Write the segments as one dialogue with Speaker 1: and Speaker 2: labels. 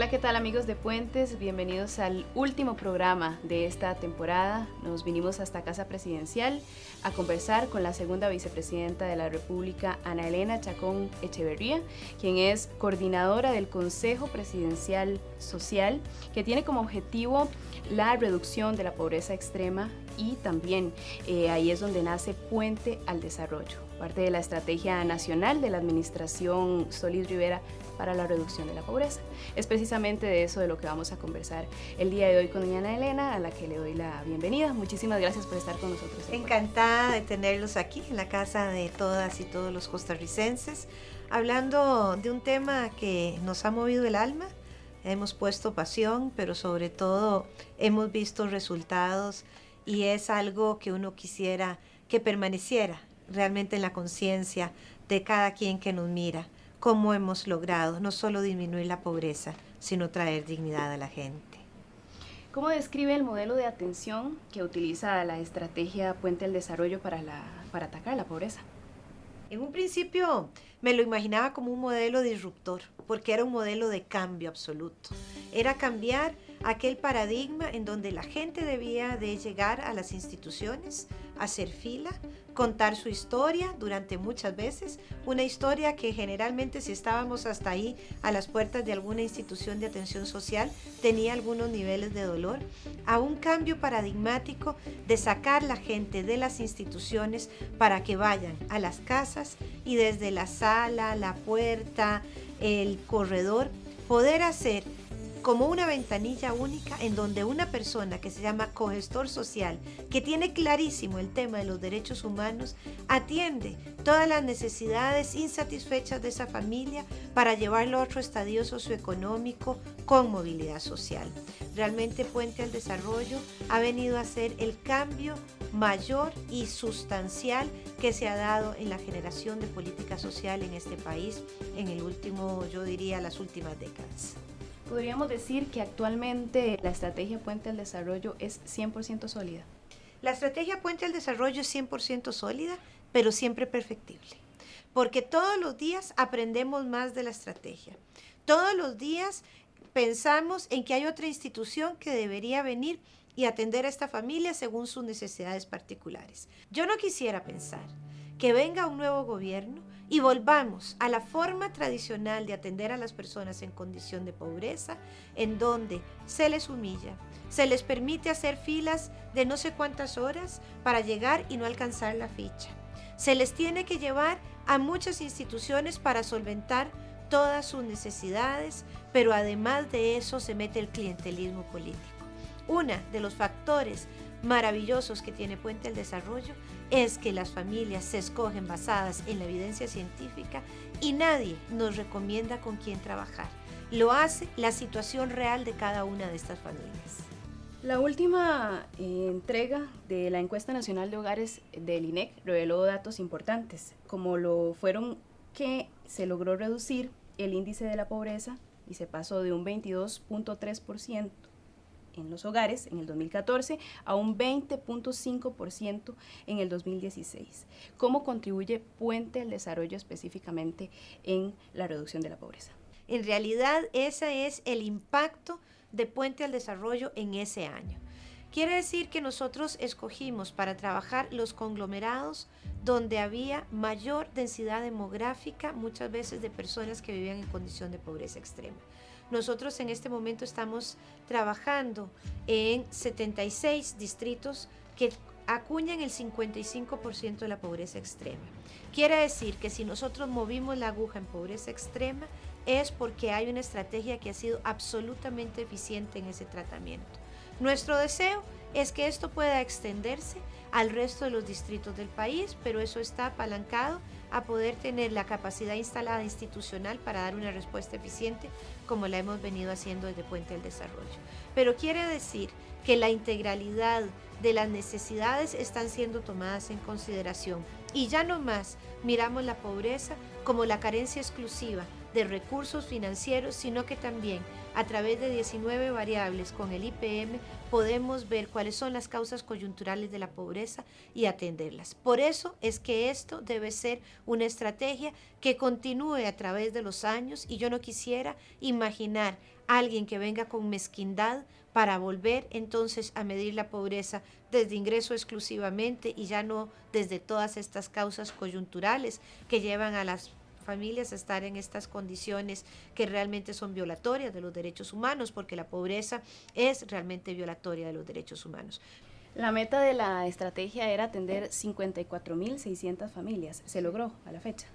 Speaker 1: Hola, ¿qué tal amigos de Puentes? Bienvenidos al último programa de esta temporada. Nos vinimos hasta Casa Presidencial a conversar con la segunda vicepresidenta de la República, Ana Elena Chacón Echeverría, quien es coordinadora del Consejo Presidencial Social, que tiene como objetivo la reducción de la pobreza extrema y también ahí es donde nace Puente al Desarrollo, parte de la estrategia nacional de la administración Solís Rivera para la reducción de la pobreza. Es precisamente de eso de lo que vamos a conversar el día de hoy con doña Ana Elena, a la que le doy la bienvenida. Muchísimas gracias por estar con nosotros.
Speaker 2: Encantada de tenerlos aquí en la casa de todas y todos los costarricenses, hablando de un tema que nos ha movido el alma. Hemos puesto pasión, pero sobre todo hemos visto resultados y es algo que uno quisiera que permaneciera realmente en la conciencia de cada quien que nos mira. Cómo hemos logrado no solo disminuir la pobreza, sino traer dignidad a la gente.
Speaker 1: ¿Cómo describe el modelo de atención que utiliza la estrategia Puente al Desarrollo para atacar la pobreza?
Speaker 2: En un principio me lo imaginaba como un modelo disruptor, porque era un modelo de cambio absoluto. Era cambiar aquel paradigma en donde la gente debía de llegar a las instituciones, hacer fila, contar su historia durante muchas veces, una historia que generalmente si estábamos hasta ahí a las puertas de alguna institución de atención social tenía algunos niveles de dolor, a un cambio paradigmático de sacar la gente de las instituciones para que vayan a las casas y desde la sala, la puerta, el corredor, poder hacer como una ventanilla única en donde una persona que se llama cogestor social, que tiene clarísimo el tema de los derechos humanos, atiende todas las necesidades insatisfechas de esa familia para llevarlo a otro estadio socioeconómico con movilidad social. Realmente Puente al Desarrollo ha venido a ser el cambio mayor y sustancial que se ha dado en la generación de política social en este país en el último, yo diría, las últimas décadas.
Speaker 1: ¿Podríamos decir que actualmente la estrategia Puente al Desarrollo es 100% sólida?
Speaker 2: La estrategia Puente al Desarrollo es 100% sólida, pero siempre perfectible. Porque todos los días aprendemos más de la estrategia. Todos los días pensamos en que hay otra institución que debería venir y atender a esta familia según sus necesidades particulares. Yo no quisiera pensar que venga un nuevo gobierno y volvamos a la forma tradicional de atender a las personas en condición de pobreza, en donde se les humilla, se les permite hacer filas de no sé cuántas horas para llegar y no alcanzar la ficha. Se les tiene que llevar a muchas instituciones para solventar todas sus necesidades, pero además de eso se mete el clientelismo político. Uno de los factores maravillosos que tiene Puente al Desarrollo es que las familias se escogen basadas en la evidencia científica y nadie nos recomienda con quién trabajar. Lo hace la situación real de cada una de estas familias.
Speaker 1: La última entrega de la encuesta nacional de hogares del INEC reveló datos importantes, como lo fueron que se logró reducir el índice de la pobreza y se pasó de un 22.3% en los hogares en el 2014 a un 20.5% en el 2016. ¿Cómo contribuye Puente al Desarrollo específicamente en la reducción de la pobreza?
Speaker 2: En realidad ese es el impacto de Puente al Desarrollo en ese año. Quiere decir que nosotros escogimos para trabajar los conglomerados donde había mayor densidad demográfica, muchas veces de personas que vivían en condición de pobreza extrema. Nosotros en este momento estamos trabajando en 76 distritos que acuñan el 55% de la pobreza extrema. Quiere decir que si nosotros movimos la aguja en pobreza extrema es porque hay una estrategia que ha sido absolutamente eficiente en ese tratamiento. Nuestro deseo es que esto pueda extenderse al resto de los distritos del país, pero eso está apalancado a poder tener la capacidad instalada institucional para dar una respuesta eficiente como la hemos venido haciendo desde Puente al Desarrollo. Pero quiere decir que la integralidad de las necesidades están siendo tomadas en consideración y ya no más miramos la pobreza como la carencia exclusiva de recursos financieros, sino que también a través de 19 variables con el IPM podemos ver cuáles son las causas coyunturales de la pobreza y atenderlas. Por eso es que esto debe ser una estrategia que continúe a través de los años, y yo no quisiera imaginar a alguien que venga con mezquindad para volver entonces a medir la pobreza desde ingreso exclusivamente y ya no desde todas estas causas coyunturales que llevan a las familias a estar en estas condiciones que realmente son violatorias de los derechos humanos, porque la pobreza es realmente violatoria de los derechos humanos.
Speaker 1: La meta de la estrategia era atender 54.600 familias. ¿Se logró a la fecha?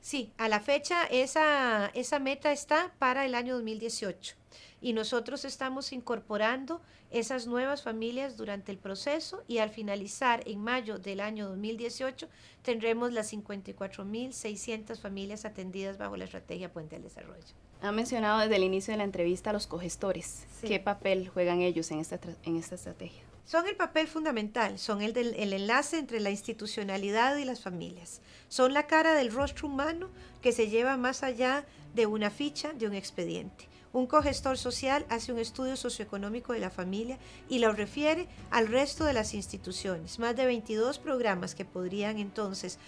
Speaker 2: Sí, a la fecha esa meta está para el año 2018 y nosotros estamos incorporando esas nuevas familias durante el proceso, y al finalizar en mayo del año 2018 tendremos las 54.600 familias atendidas bajo la estrategia Puente al Desarrollo.
Speaker 1: Ha mencionado desde el inicio de la entrevista a los cogestores. Sí. ¿Qué papel juegan ellos en esta estrategia?
Speaker 2: Son el papel fundamental, son el enlace entre la institucionalidad y las familias. Son la cara del rostro humano que se lleva más allá de una ficha, de un expediente. Un cogestor social hace un estudio socioeconómico de la familia y lo refiere al resto de las instituciones. Más de 22 programas que podrían entonces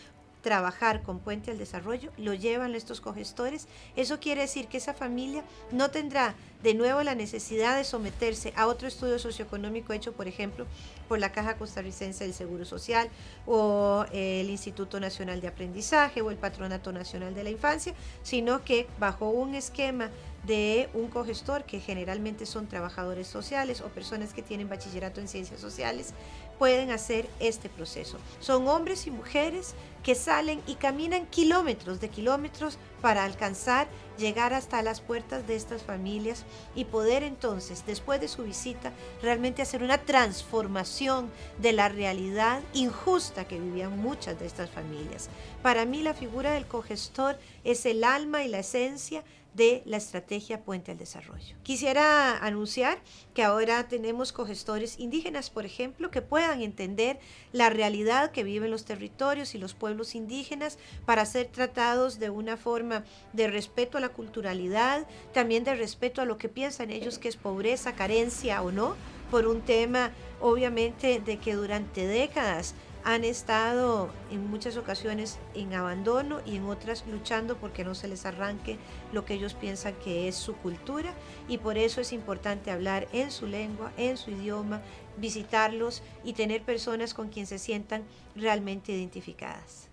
Speaker 2: trabajar con Puente al Desarrollo lo llevan estos cogestores. Eso quiere decir que esa familia no tendrá de nuevo la necesidad de someterse a otro estudio socioeconómico hecho, por ejemplo, por la Caja Costarricense del Seguro Social o el Instituto Nacional de Aprendizaje o el Patronato Nacional de la Infancia, sino que bajo un esquema de un cogestor, que generalmente son trabajadores sociales o personas que tienen bachillerato en ciencias sociales, pueden hacer este proceso. Son hombres y mujeres que salen y caminan kilómetros de kilómetros para alcanzar, llegar hasta las puertas de estas familias y poder entonces, después de su visita, realmente hacer una transformación de la realidad injusta que vivían muchas de estas familias. Para mí la figura del cogestor es el alma y la esencia de la estrategia Puente al Desarrollo. Quisiera anunciar que ahora tenemos cogestores indígenas, por ejemplo, que puedan entender la realidad que viven los territorios y los pueblos indígenas para ser tratados de una forma de respeto a la culturalidad, también de respeto a lo que piensan ellos que es pobreza, carencia o no, por un tema obviamente de que durante décadas han estado en muchas ocasiones en abandono y en otras luchando porque no se les arranque lo que ellos piensan que es su cultura, y por eso es importante hablar en su lengua, en su idioma, visitarlos y tener personas con quien se sientan realmente identificadas.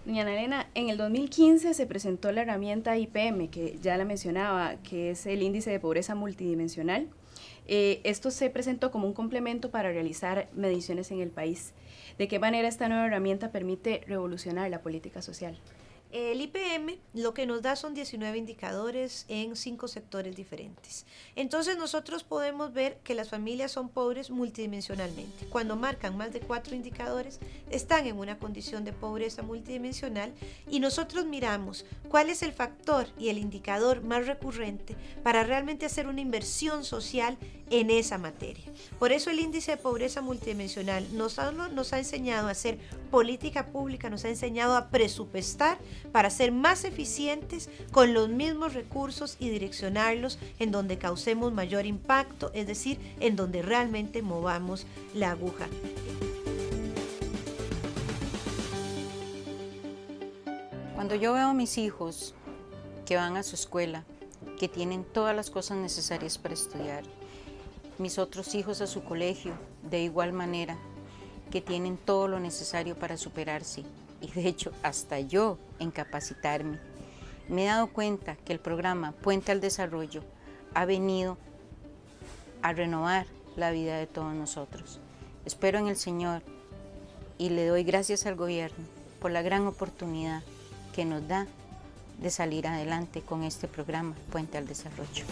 Speaker 1: Doña Ana Elena, en el 2015 se presentó la herramienta IPM, que ya la mencionaba, que es el índice de pobreza multidimensional. Esto se presentó como un complemento para realizar mediciones en el país. ¿De qué manera esta nueva herramienta permite revolucionar la política social?
Speaker 2: El IPM lo que nos da son 19 indicadores en 5 sectores diferentes. Entonces nosotros podemos ver que las familias son pobres multidimensionalmente. Cuando marcan más de 4 indicadores, están en una condición de pobreza multidimensional, y nosotros miramos cuál es el factor y el indicador más recurrente para realmente hacer una inversión social en esa materia. Por eso el índice de pobreza multidimensional nos ha enseñado a hacer política pública, nos ha enseñado a presupuestar para ser más eficientes con los mismos recursos y direccionarlos en donde causemos mayor impacto, es decir, en donde realmente movamos la aguja.
Speaker 3: Cuando yo veo a mis hijos que van a su escuela, que tienen todas las cosas necesarias para estudiar, mis otros hijos a su colegio, de igual manera, que tienen todo lo necesario para superarse, y de hecho hasta yo en capacitarme, me he dado cuenta que el programa Puente al Desarrollo ha venido a renovar la vida de todos nosotros. Espero en el Señor y le doy gracias al gobierno por la gran oportunidad que nos da de salir adelante con este programa Puente al Desarrollo.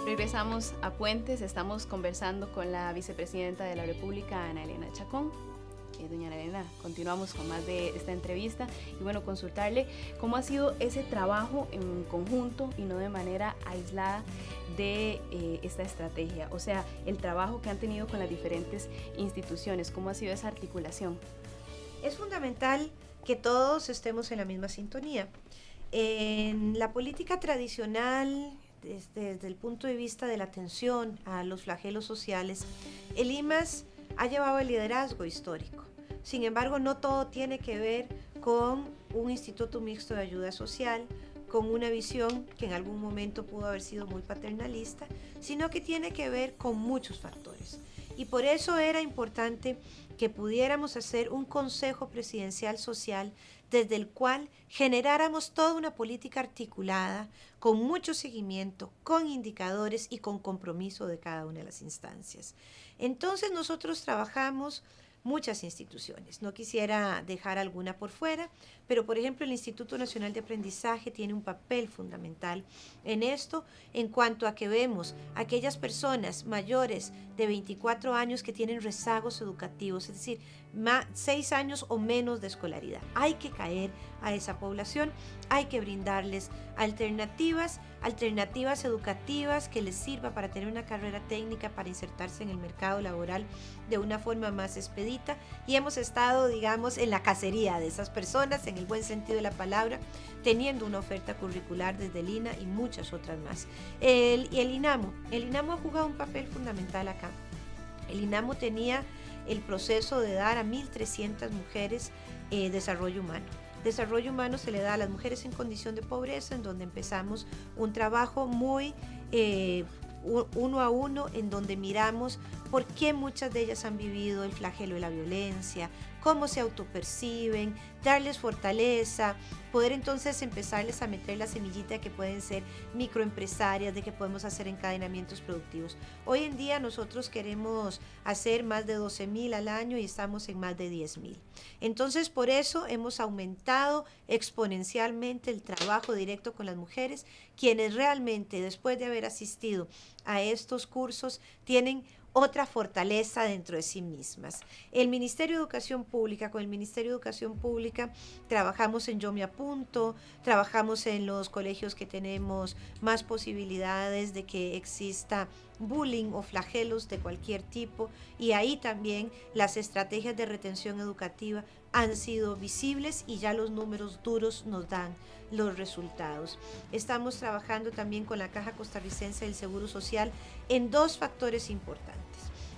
Speaker 1: Regresamos a Puentes, estamos conversando con la vicepresidenta de la República, Ana Elena Chacón. doña Ana Elena, continuamos con más de esta entrevista y bueno, consultarle cómo ha sido ese trabajo en conjunto y no de manera aislada de esta estrategia, o sea, el trabajo que han tenido con las diferentes instituciones, cómo ha sido esa articulación.
Speaker 2: Es fundamental que todos estemos en la misma sintonía. En la política tradicional, desde el punto de vista de la atención a los flagelos sociales, el IMAS ha llevado el liderazgo histórico. Sin embargo, no todo tiene que ver con un instituto mixto de ayuda social, con una visión que en algún momento pudo haber sido muy paternalista, sino que tiene que ver con muchos factores. Y por eso era importante que pudiéramos hacer un Consejo Presidencial Social desde el cual generáramos toda una política articulada, con mucho seguimiento, con indicadores y con compromiso de cada una de las instancias. Entonces nosotros trabajamos muchas instituciones, no quisiera dejar alguna por fuera, pero por ejemplo el Instituto Nacional de Aprendizaje tiene un papel fundamental en esto, en cuanto a que vemos aquellas personas mayores de 24 años que tienen rezagos educativos, es decir, 6 años o menos de escolaridad. Hay que caer a esa población, hay que brindarles alternativas educativas que les sirva para tener una carrera técnica, para insertarse en el mercado laboral de una forma más expedita, y hemos estado, digamos, en la cacería de esas personas, en el buen sentido de la palabra, teniendo una oferta curricular desde el INA y muchas otras más. El INAMO ha jugado un papel fundamental acá. El INAMO tenía el proceso de dar a 1.300 mujeres desarrollo humano. Desarrollo humano se le da a las mujeres en condición de pobreza, en donde empezamos un trabajo muy uno a uno, en donde miramos por qué muchas de ellas han vivido el flagelo de la violencia, cómo se autoperciben, darles fortaleza, poder entonces empezarles a meter la semillita de que pueden ser microempresarias, de que podemos hacer encadenamientos productivos. Hoy en día nosotros queremos hacer más de 12.000 al año y estamos en más de 10.000. Entonces por eso hemos aumentado exponencialmente el trabajo directo con las mujeres, quienes realmente después de haber asistido a estos cursos tienen otra fortaleza dentro de sí mismas. El Ministerio de Educación Pública, con el Ministerio de Educación Pública trabajamos en Yo Me Apunto, trabajamos en los colegios que tenemos más posibilidades de que exista bullying o flagelos de cualquier tipo, y ahí también las estrategias de retención educativa han sido visibles y ya los números duros nos dan los resultados. Estamos trabajando también con la Caja Costarricense del Seguro Social en 2 factores importantes.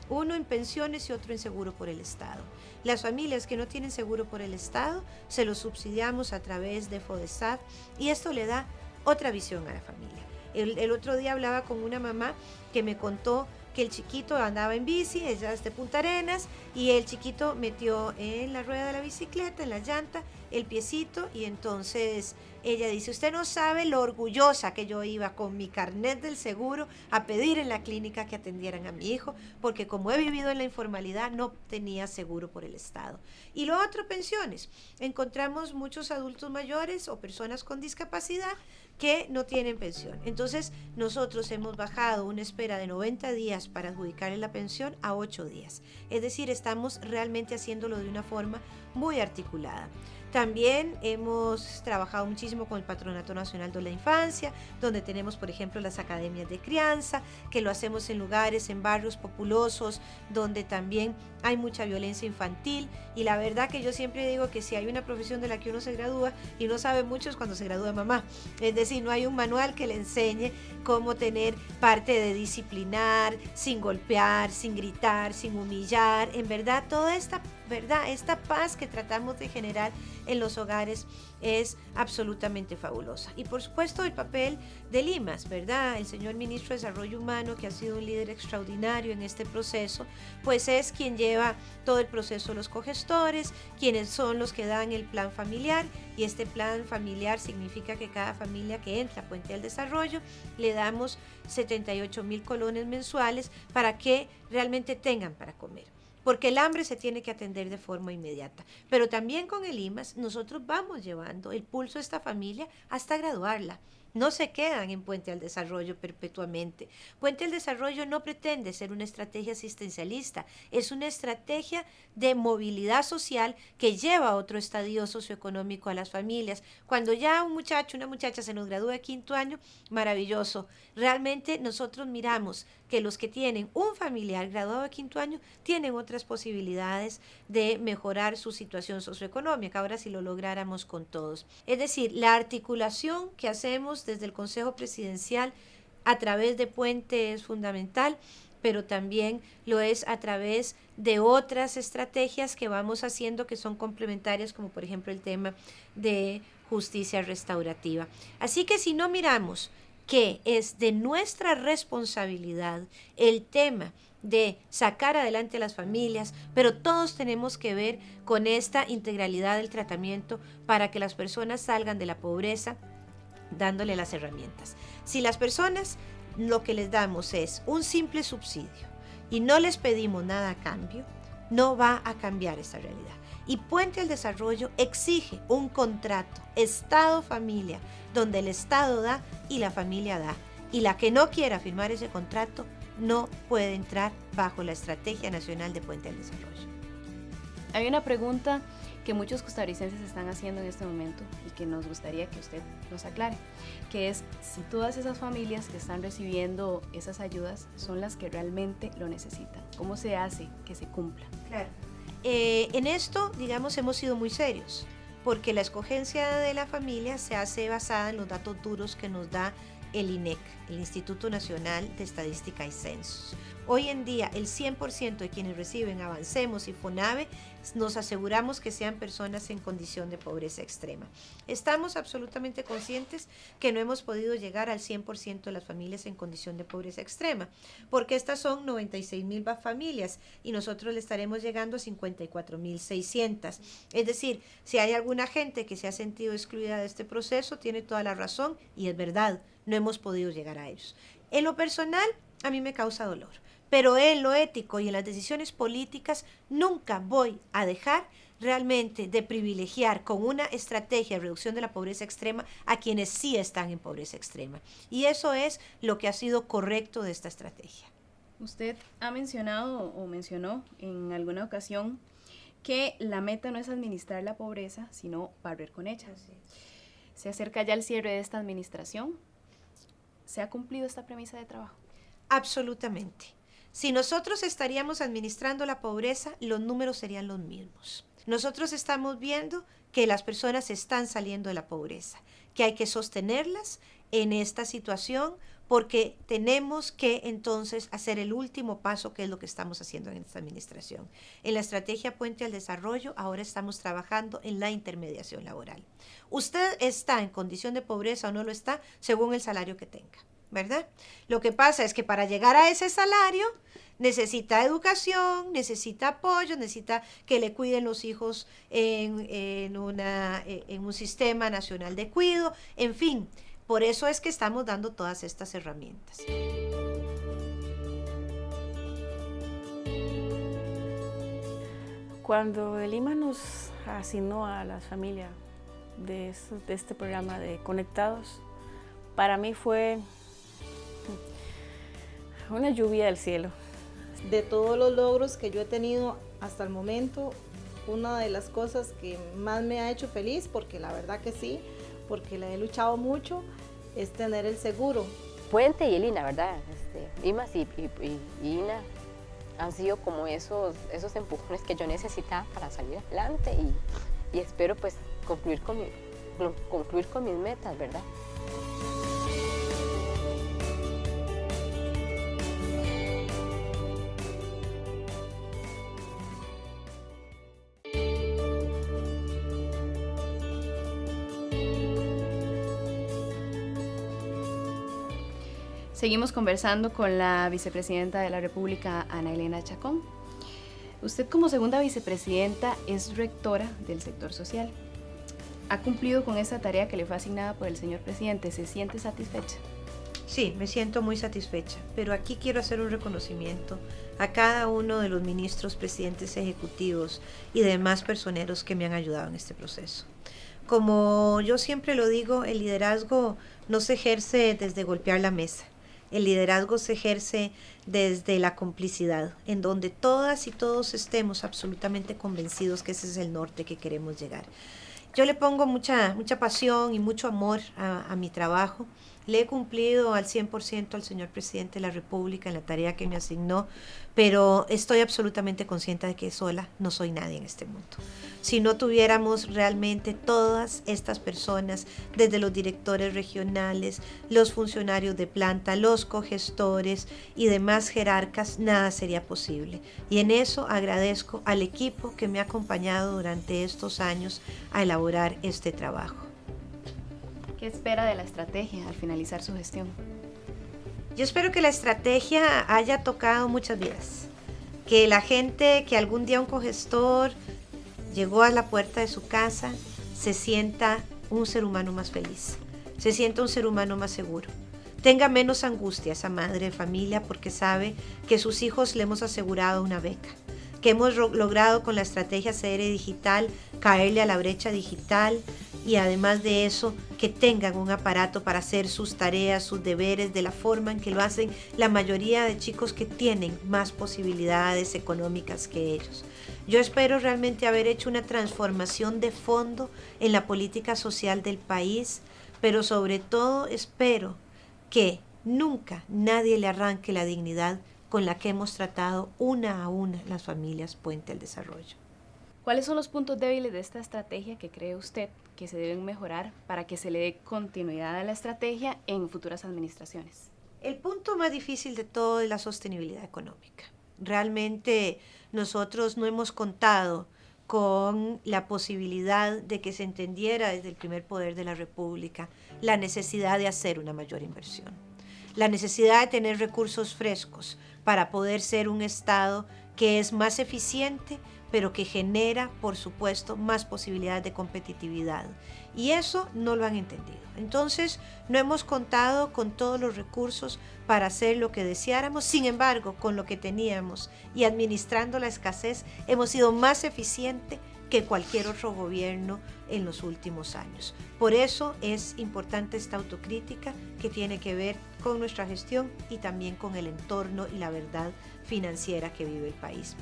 Speaker 2: Uno en pensiones y otro en seguro por el Estado. Las familias que no tienen seguro por el Estado se los subsidiamos a través de FODESAT, y esto le da otra visión a la familia. El otro día hablaba con una mamá que me contó que el chiquito andaba en bici, ella es de Punta Arenas, y el chiquito metió en la rueda de la bicicleta, en la llanta, el piecito, y entonces ella dice, usted no sabe lo orgullosa que yo iba con mi carnet del seguro a pedir en la clínica que atendieran a mi hijo, porque como he vivido en la informalidad no tenía seguro por el Estado. Y lo otro, pensiones. Encontramos muchos adultos mayores o personas con discapacidad que no tienen pensión. Entonces nosotros hemos bajado una espera de 90 días para adjudicarle la pensión a 8 días. Es decir, estamos realmente haciéndolo de una forma muy articulada. También hemos trabajado muchísimo con el Patronato Nacional de la Infancia, donde tenemos, por ejemplo, las academias de crianza, que lo hacemos en lugares, en barrios populosos, donde también hay mucha violencia infantil. Y la verdad que yo siempre digo que si hay una profesión de la que uno se gradúa y no sabe mucho es cuando se gradúa de mamá. Es decir, no hay un manual que le enseñe cómo tener parte de disciplinar, sin golpear, sin gritar, sin humillar. En verdad, toda esta paz que tratamos de generar en los hogares es absolutamente fabulosa. Y por supuesto el papel del IMAS, ¿verdad? El señor Ministro de Desarrollo Humano, que ha sido un líder extraordinario en este proceso, pues es quien lleva todo el proceso de los cogestores, quienes son los que dan el plan familiar, y este plan familiar significa que cada familia que entra a Puente del Desarrollo le damos 78.000 colones mensuales para que realmente tengan para comer, porque el hambre se tiene que atender de forma inmediata. Pero también con el IMAS nosotros vamos llevando el pulso de esta familia hasta graduarla. no se quedan en Puente al Desarrollo perpetuamente. Puente al Desarrollo no pretende ser una estrategia asistencialista, es una estrategia de movilidad social que lleva a otro estadio socioeconómico a las familias. Cuando ya un muchacho, una muchacha se nos gradúa de 5º año, maravilloso. Realmente nosotros miramos que los que tienen un familiar graduado de 5º año tienen otras posibilidades de mejorar su situación socioeconómica, ahora si lo lográramos con todos. Es decir, la articulación que hacemos desde el Consejo Presidencial a través de Puente es fundamental, pero también lo es a través de otras estrategias que vamos haciendo que son complementarias, como por ejemplo el tema de justicia restaurativa. Así que si no miramos que es de nuestra responsabilidad el tema de sacar adelante a las familias, pero todos tenemos que ver con esta integralidad del tratamiento para que las personas salgan de la pobreza, dándole las herramientas. Si las personas lo que les damos es un simple subsidio y no les pedimos nada a cambio, no va a cambiar esa realidad. Y Puente al Desarrollo exige un contrato Estado-familia, donde el Estado da y la familia da. Y la que no quiera firmar ese contrato no puede entrar bajo la Estrategia Nacional de Puente al Desarrollo.
Speaker 1: Hay una pregunta que muchos costarricenses están haciendo en este momento y que nos gustaría que usted nos aclare, que es si todas esas familias que están recibiendo esas ayudas son las que realmente lo necesitan. ¿Cómo se hace que se cumpla?
Speaker 2: Claro. En esto, digamos, hemos sido muy serios, porque la escogencia de la familia se hace basada en los datos duros que nos da el INEC, el Instituto Nacional de Estadística y Censos. Hoy en día, el 100% de quienes reciben Avancemos y FONAVE, nos aseguramos que sean personas en condición de pobreza extrema. Estamos absolutamente conscientes que no hemos podido llegar al 100% de las familias en condición de pobreza extrema, porque estas son 96,000 familias y nosotros le estaremos llegando a 54,600. Es decir, si hay alguna gente que se ha sentido excluida de este proceso, tiene toda la razón y es verdad, no hemos podido llegar a ellos. En lo personal, a mí me causa dolor. Pero en lo ético y en las decisiones políticas nunca voy a dejar realmente de privilegiar con una estrategia de reducción de la pobreza extrema a quienes sí están en pobreza extrema. Y eso es lo que ha sido correcto de esta estrategia.
Speaker 1: Usted ha mencionado o mencionó en alguna ocasión que la meta no es administrar la pobreza, sino barrer con ella. Se acerca ya el cierre de esta administración. ¿Se ha cumplido esta premisa de trabajo?
Speaker 2: Absolutamente. Si nosotros estaríamos administrando la pobreza, los números serían los mismos. Nosotros estamos viendo que las personas están saliendo de la pobreza, que hay que sostenerlas en esta situación porque tenemos que entonces hacer el último paso, que es lo que estamos haciendo en esta administración. En la estrategia Puente al Desarrollo, ahora estamos trabajando en la intermediación laboral. Usted está en condición de pobreza o no lo está, según el salario que tenga, ¿verdad? Lo que pasa es que para llegar a ese salario necesita educación, necesita apoyo, necesita que le cuiden los hijos en un sistema nacional de cuidado, en fin, por eso es que estamos dando todas estas herramientas.
Speaker 4: Cuando el IMA nos asignó a la familia de este programa de Conectados, para mí fue una lluvia del cielo.
Speaker 5: De todos los logros que yo he tenido hasta el momento, una de las cosas que más me ha hecho feliz, porque la verdad que sí, porque la he luchado mucho, es tener el seguro.
Speaker 6: Puente y el INA, ¿verdad? IMAS y INA han sido como esos empujones que yo necesitaba para salir adelante y espero pues concluir con mis metas, ¿verdad?
Speaker 1: Seguimos conversando con la vicepresidenta de la República, Ana Elena Chacón. Usted como segunda vicepresidenta es rectora del sector social. ¿Ha cumplido con esa tarea que le fue asignada por el señor presidente? ¿Se siente satisfecha?
Speaker 2: Sí, me siento muy satisfecha, pero aquí quiero hacer un reconocimiento a cada uno de los ministros, presidentes ejecutivos y demás personeros que me han ayudado en este proceso. Como yo siempre lo digo, el liderazgo no se ejerce desde golpear la mesa. El liderazgo se ejerce desde la complicidad, en donde todas y todos estemos absolutamente convencidos que ese es el norte que queremos llegar. Yo le pongo mucha pasión y mucho amor a mi trabajo. Le he cumplido al 100% al señor presidente de la República en la tarea que me asignó, pero estoy absolutamente consciente de que sola no soy nadie en este mundo. Si no tuviéramos realmente todas estas personas, desde los directores regionales, los funcionarios de planta, los cogestores y demás jerarcas, nada sería posible. Y en eso agradezco al equipo que me ha acompañado durante estos años a elaborar este trabajo.
Speaker 1: ¿Qué espera de la estrategia al finalizar su gestión?
Speaker 2: Yo espero que la estrategia haya tocado muchas vidas, que la gente, que algún día un cogestor llegó a la puerta de su casa, se sienta un ser humano más feliz, se sienta un ser humano más seguro, tenga menos angustia esa madre de familia porque sabe que sus hijos le hemos asegurado una beca, que hemos logrado con la estrategia CR Digital caerle a la brecha digital y además de eso que tengan un aparato para hacer sus tareas, sus deberes de la forma en que lo hacen la mayoría de chicos que tienen más posibilidades económicas que ellos. Yo espero realmente haber hecho una transformación de fondo en la política social del país, pero sobre todo espero que nunca nadie le arranque la dignidad con la que hemos tratado una a una las familias Puente al Desarrollo.
Speaker 1: ¿Cuáles son los puntos débiles de esta estrategia que cree usted que se deben mejorar para que se le dé continuidad a la estrategia en futuras administraciones?
Speaker 2: El punto más difícil de todo es la sostenibilidad económica. Realmente nosotros no hemos contado con la posibilidad de que se entendiera desde el primer poder de la República la necesidad de hacer una mayor inversión, la necesidad de tener recursos frescos para poder ser un Estado que es más eficiente, pero que genera, por supuesto, más posibilidades de competitividad. Y eso no lo han entendido. Entonces, no hemos contado con todos los recursos para hacer lo que deseáramos. Sin embargo, con lo que teníamos y administrando la escasez, hemos sido más eficientes que cualquier otro gobierno en los últimos años. Por eso es importante esta autocrítica que tiene que ver con nuestra gestión y también con el entorno y la verdad financiera que vive el país.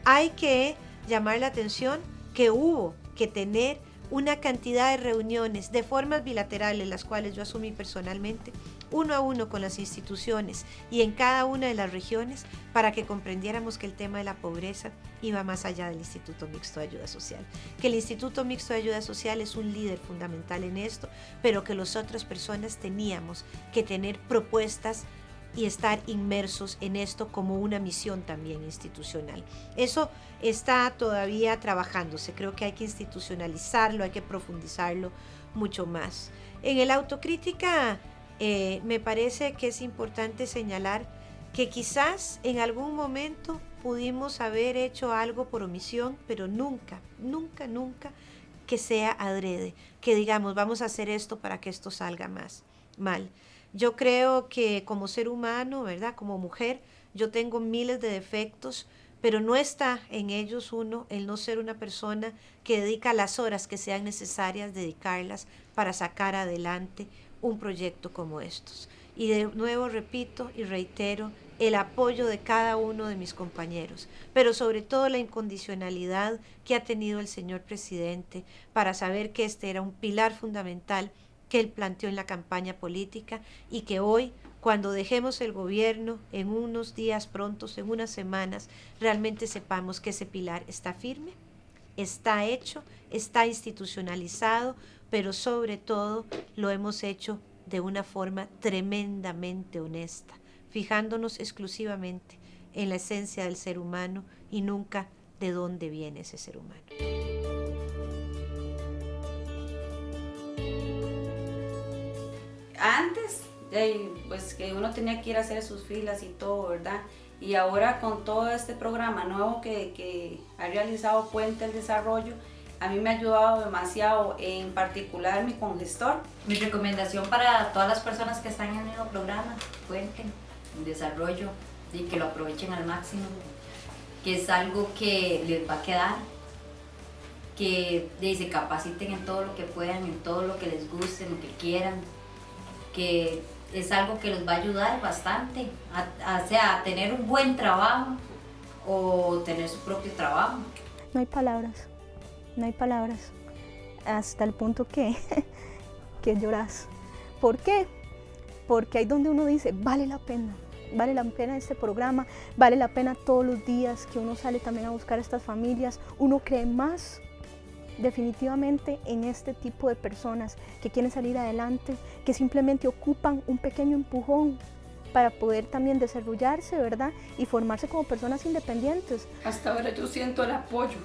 Speaker 2: Hay que llamar la atención que hubo que tener una cantidad de reuniones de formas bilaterales, las cuales yo asumí personalmente, uno a uno con las instituciones y en cada una de las regiones para que comprendiéramos que el tema de la pobreza iba más allá del Instituto Mixto de Ayuda Social, que el Instituto Mixto de Ayuda Social es un líder fundamental en esto, pero que las otras personas teníamos que tener propuestas y estar inmersos en esto como una misión también institucional. Eso está todavía trabajándose, creo que hay que institucionalizarlo, hay que profundizarlo mucho más. En el autocrítica me parece que es importante señalar que quizás en algún momento pudimos haber hecho algo por omisión, pero nunca que sea adrede, que digamos vamos a hacer esto para que esto salga más mal. Yo creo que como ser humano, ¿verdad? Como mujer, yo tengo miles de defectos, pero no está en ellos el no ser una persona que dedica las horas que sean necesarias dedicarlas para sacar adelante un proyecto como estos. Y de nuevo repito y reitero el apoyo de cada uno de mis compañeros, pero sobre todo la incondicionalidad que ha tenido el señor presidente para saber que este era un pilar fundamental que él planteó en la campaña política y que hoy, cuando dejemos el gobierno en unos días prontos, en unas semanas, realmente sepamos que ese pilar está firme, está hecho, está institucionalizado, pero sobre todo lo hemos hecho de una forma tremendamente honesta, fijándonos exclusivamente en la esencia del ser humano y nunca de dónde viene ese ser humano.
Speaker 7: Antes, pues que uno tenía que ir a hacer sus filas y todo, ¿verdad? Y ahora con todo este programa nuevo que ha realizado Puente al Desarrollo, a mí me ha ayudado demasiado, en particular mi congestor.
Speaker 8: Mi recomendación para todas las personas que están en el mismo programa, Puente al Desarrollo, y que lo aprovechen al máximo, que es algo que les va a quedar, que se capaciten en todo lo que puedan, en todo lo que les guste, en lo que quieran, que es algo que les va a ayudar bastante a tener un buen trabajo o tener su propio trabajo.
Speaker 9: No hay palabras, hasta el punto que lloras. ¿Por qué? Porque ahí donde uno dice, vale la pena este programa, vale la pena todos los días que uno sale también a buscar a estas familias, uno cree más definitivamente en este tipo de personas que quieren salir adelante, que simplemente ocupan un pequeño empujón para poder también desarrollarse, ¿verdad? Y formarse como personas independientes.
Speaker 7: Hasta ahora yo siento el apoyo.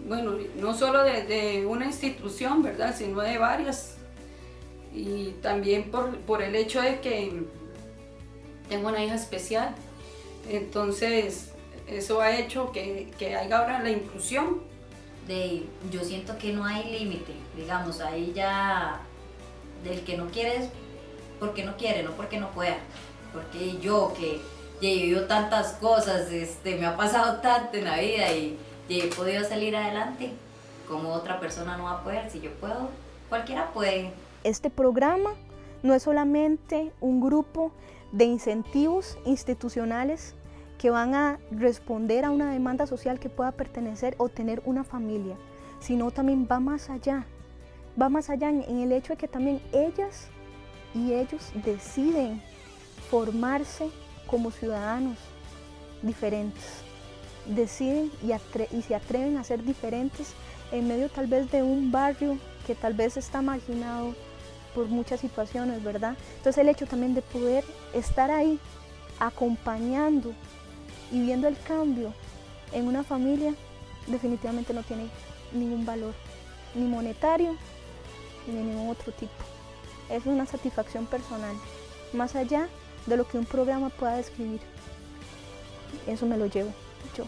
Speaker 7: Bueno, no solo de una institución, ¿verdad? Sino de varias. Y también por el hecho de que tengo una hija especial. Entonces, eso ha hecho que haya ahora la inclusión.
Speaker 8: Yo siento que no hay límite, digamos, ahí ya del que no quiere es porque no quiere, no porque no pueda. Porque yo que he vivido tantas cosas, me ha pasado tanto en la vida y he podido salir adelante, como otra persona no va a poder. Si yo puedo, cualquiera puede.
Speaker 9: Este programa no es solamente un grupo de incentivos institucionales que van a responder a una demanda social que pueda pertenecer o tener una familia, sino también va más allá en el hecho de que también ellas y ellos deciden formarse como ciudadanos diferentes, deciden y se atreven a ser diferentes en medio tal vez de un barrio que tal vez está marginado por muchas situaciones, ¿verdad? Entonces el hecho también de poder estar ahí acompañando y viendo el cambio en una familia definitivamente no tiene ningún valor, ni monetario, ni de ningún otro tipo. Es una satisfacción personal, más allá de lo que un programa pueda describir. Eso me lo llevo yo.